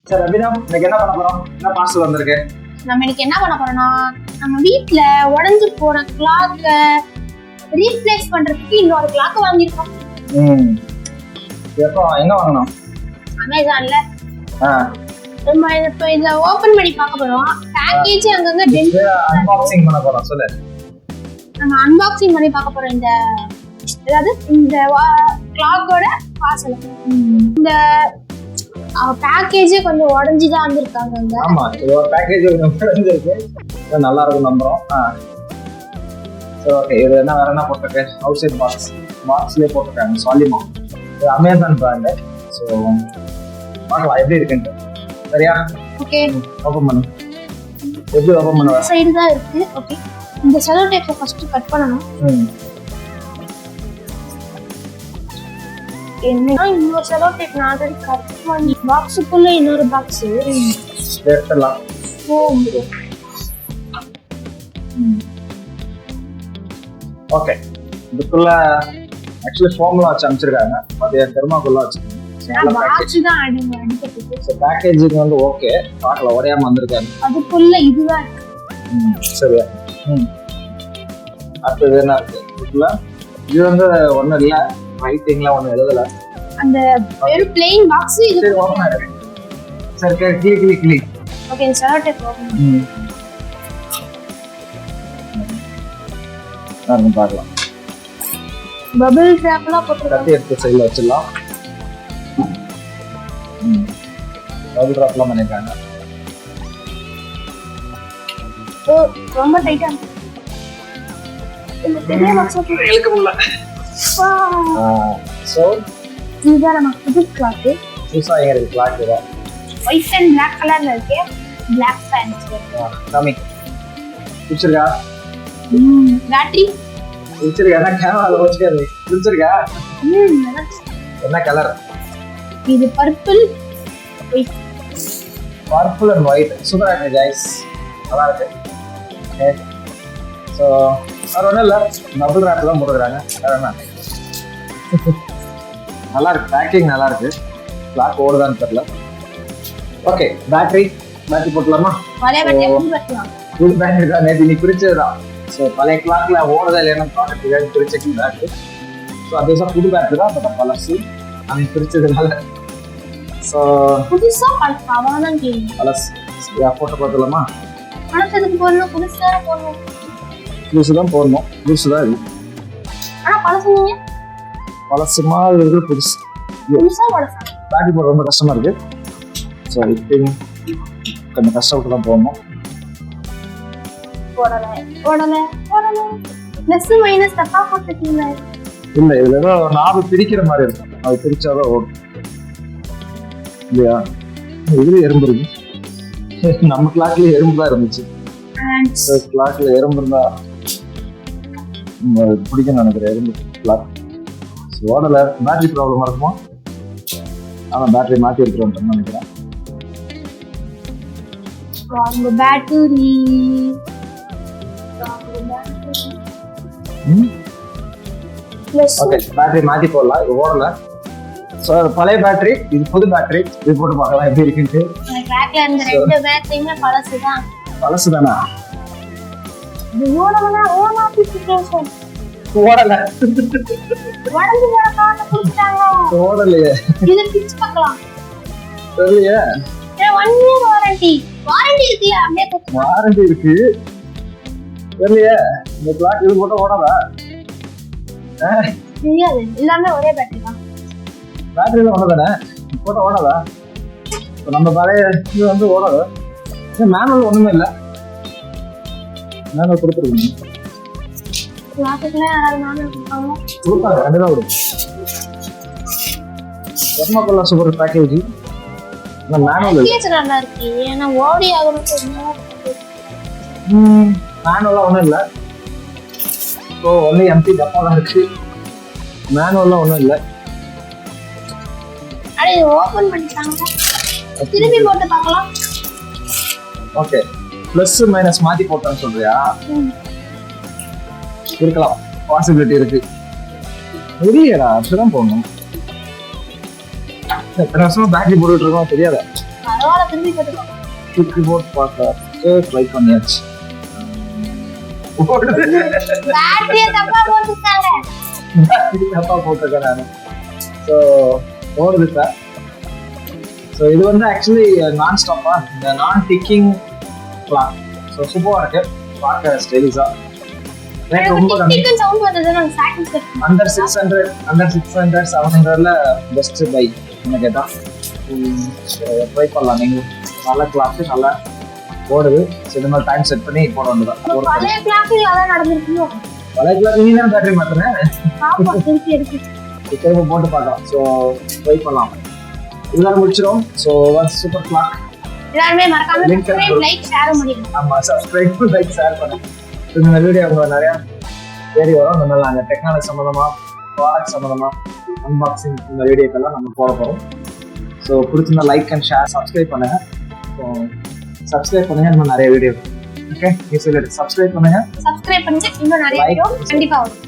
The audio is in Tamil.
சரி அபினா, இன்னைக்கு என்ன பண்ண போறோம்? என்ன பார்சல் வந்திருக்கு? நம்ம இன்னைக்கு என்ன பண்ண போறோம்னா, நம்ம வீட்ல உடைஞ்சு போன கிளாக்க ரீப்ளேஸ் பண்றதுக்கு இன்னொரு கிளாக் வாங்கிருக்கோம். எப்போ எங்க வாங்கணும்? அமேசான்ல. நம்ம இப்ப இத ஓபன் பண்ணி பார்க்க போறோம். பேக்கேஜ் அங்கங்க அன்பாக்சிங் பண்ண போறோம். சொல்லு. நம்ம அன்பாக்சிங் பண்ணி பார்க்க போறோம். இந்த கிளாக்கோட பார்சல். இந்த பேக்கேஜ் கொஞ்சம் உடைஞ்சுதான் வந்திருக்காங்க. ஆமா, இது ஒரு பேக்கேஜ் உடைஞ்சிருக்கு. நல்லா இருக்கும் நம்புறோம். சரி ஓகே, இது என்ன வேற என்ன போட்டிருக்கு? அவுட் சைட் பாக்ஸ்லயே போட்டிருக்காங்க. சாலிமா, இது அமேசான் பிராண்டு. ஸோ பார்க்கலாம் எப்படி இருக்குன்ட்டு. சரியா? ஓகே, ஓபன் பண்ணு. எப்படி ஓபன் பண்ணுவ? சைடு தான் இருக்கு. ஓகே, இந்த செலோ டேப்பை ஃபர்ஸ்ட் கட் பண்ணனும். என்னன்னா இன்னொரு செலோ டேப் நான் ஆல்ரெடி கட் பண்ணி பாக்ஸுக்குள்ள இன்னொரு பாக்ஸ் எடுத்துடலாம். ஓகே, இதுக்குள்ள ஆக்சுவலி ஃபார்முலா வச்சு அனுப்பிச்சிருக்காங்க. அது தெர்மாக்குள்ள வச்சிருக்காங்க. பேக்கேஜிங் வந்து ஓகே, பார்க்கல உடையாம வந்திருக்காங்க. அதுக்குள்ள இதுதான் இருக்கு. சரியா? அடுத்தது என்ன இருக்கு இதுக்குள்ள? இது வந்து ஒன்றும் இல்லை, ரைட்டிங்ல ஒன்றும் எழுதல. அந்த வெறும் பிளெயின் பாக்ஸ் இது. சரி கிளி. ஓகே, இந்த செலோ டேப் ஓபன் பார்க்கலாம். பபிள் டிராப்லாம் போட்டுருக்காங்க. எடுத்து சைடுல வச்சிடலாம். பபிள் டிராப்லாம் பண்ணிருக்காங்க. ஓ, ரொம்ப டைட்டா இருக்கு. இந்த பெரிய பாக்ஸ் இழுக்க முடியல. சோ இதுதான் நம்ம புது கிளாக். புதுசா இருக்கு கிளாக். இது ஒயிட் அண்ட் பிளாக் கலர்ல இருக்கு. பிளாக் பேண்ட்ஸ் இருக்கு. கம்மி பிடிச்சிருக்கா? பேட்டரி பிடிச்சிருக்கா? கேமரால வச்சுக்க. பிடிச்சிருக்கா? என்ன கலர்? இது purple white. Purple and white சூப்பரா இருக்கு गाइस. நல்லா இருக்கு. ஓகே, சோ வேற ஒன்றும் இல்லை, டபுள் ரேப் தான் போட்டுருக்காங்க. வேற என்ன? நல்லா இருக்கு, பேக்கிங் நல்லா இருக்கு. கிளாக் ஓடுதான்னு தெரியல. ஓகே, பேட்டரி போட்டலாமா? பழைய பேட்டரி போட்டுலாம். புது பேட்டரி தான், நேற்று நீ பிரிச்சதுதான். ஸோ பழைய கிளாக்ல ஓடுதா இல்லையா ப்ராடக்ட் பிரிச்சக்கு பேட்டரி. ஸோ அதே புது பேட்டரி தான், பட் பழசு அவன் பிரிச்சதுனால. ஸோ புதுசா பழசாதான் பழசு போட்டோ பார்த்துலாமா? பழசதுக்கு போடணும், புதுசா போடணும். புதுசு தான் போடணும், புதுசு தான் இது. ஆனா பழசுங்க பழசு மாதிரி இருக்கு, புதுசு. புதுசா பழசா பேட்டரி போட ரொம்ப கஷ்டமா இருக்கு. ஸோ இப்போ கொஞ்சம் கஷ்டப்பட்டு தான் போடணும். போடல பிளஸ் மைனஸ் தப்பா போட்டுட்டீங்க. இல்ல, இதுல ஏதோ நாலு பிரிக்கிற மாதிரி இருக்கும், அது பிரிச்சாதான் ஓடும் இல்லையா? இதுல எறும்பு இருக்கு. நம்ம கிளாக்ல எறும்பு தான் இருந்துச்சு. கிளாக்ல எறும்பு இருந்தா பிடிக்கும் நினைக்கிறேன். எறும்பு கிளாக் ஓடல. பேட்டரி ப்ராப்ளமா இருக்குமா? ஆனா பேட்டரி மாத்தி எடுத்துட்டு நினைக்கிறேன். பேட்டரி ஓகே, பேட்டரி மாத்தி போடலாம். இது ஓடல. ஸோ பழைய பேட்டரி, இது புது பேட்டரி. இது போட்டு பார்க்கலாம் எப்படி இருக்குன்ட்டு. ரெண்டு பேட்டரியுமே பழசுதான். பழசு தானா? ஓடல. ஓடலையே. இத பிட்ச் பார்க்கலாம். தெரியலையே. 1 இயர் வாரண்டி இருக்குல, அப்படியே வாரண்டி இருக்கு. தெரியலையே. இந்த கிளாக் இது போட்டா ஓடாதா? தெரியாது, எல்லாமே ஒரே பேட்டரி தான். பேட்டரியில ஒண்ணுதானே போட்டா ஓடாதா? நம்ம பழைய இது வந்து ஓடாது. மேனுவல் ஒண்ணுமே இல்லை. மேனுவல் கொடுத்துருக்கீங்க. கொடுப்பாங்க, கண்டிப்பா கொடுக்கும். Thermocol super package. நல்லா இருக்கு. ஏன்னா ஓடி ஆகணும். மேனுவலா ஒண்ணும் இல்லை. ஸோ ஒன்லி எம்டி டப்பா தான் இருக்கு. மேனுவல்லாம் ஒன்றும் இல்லை. ஓபன் பண்ணிட்டாங்க. திரும்பி போட்டு பார்க்கலாம். ஓகே, பிளஸ் மைனஸ் மாத்தி போட்டான்னு சொல்றியா? இருக்கலாம், பாசிபிலிட்டி இருக்கு. தெரியலடா, அப்படிதான் போகணும். எத்தனை வருஷமா பேட்டரி போட்டுட்டு இருக்கோம் தெரியாத. பரவாயில்ல, திரும்பி போட்டுக்கோ. தூக்கி போட்டு பார்க்க ட்ரை பண்ணியாச்சு. பேட்டரியை தப்பா போட்டுருக்காங்க. தப்பா போட்டிருக்கேன் நான். ஸோ ஓடுது சார். ஸோ இது வந்து ஆக்சுவலி நான் ஸ்டாப்பா, இந்த நான் டிக்கிங் கிளாக். ஸோ சூப்பராக இருக்கு பார்க்க ஸ்டைலிஷா. எனக்கு ரொம்ப கம்மி. டிக்கன் சவுண்ட் வந்தது. நான் சாட்டிஸ்ஃபை அண்டர் 600 700ல பெஸ்ட் பை என்ன கேட்டா. ட்ரை பண்ணலாம் நீங்க. நல்ல கிளாக், நல்லா ஓடுது. ஸோ இந்த மாதிரி டைம் செட் பண்ணி போட வேண்டியதான். பழைய கிளாக் அதான் நடந்திருக்குமோ. பழைய கிளாக் நீங்க தான் பேட்டரி மாத்துறேன். பாப்பா திருப்பி எடுத்து திரும்ப போட்டு பார்க்கலாம். ஸோ ட்ரை பண்ணலாம். இதெல்லாம் முடிச்சிடும். So super clock. எல்லாருமே மறக்காம சப்ஸ்கிரைப், லைக், ஷேர் பண்ணிடுங்க. ஆமா, சப்ஸ்கிரைப், லைக், ஷேர் பண்ணுங்க. இந்த வீடியோ உங்களுக்கு நிறைய தேடி வரும். இந்த மாதிரி நாங்கள் டெக்னாலஜி சம்மந்தமா, ப்ராடக்ட் சம்மந்தமா, அன்பாக்சிங் இந்த வீடியோக்கெல்லாம் நம்ம போட போகிறோம். ஸோ பிடிச்சிருந்தா லைக் அண்ட் ஷேர், சப்ஸ்கிரைப் பண்ணுங்க. ஸோ சப்ஸ்கிரைப் பண்ணுங்க, இன்னும் நிறைய வீடியோ. ஓகே, நீ சொல்லி சப்ஸ்கிரைப் பண்ணுங்க. சப்ஸ்கிரைப் பண்ணுங்க, இன்னும் நிறைய வீடியோ கண்டிப்பா வரும்.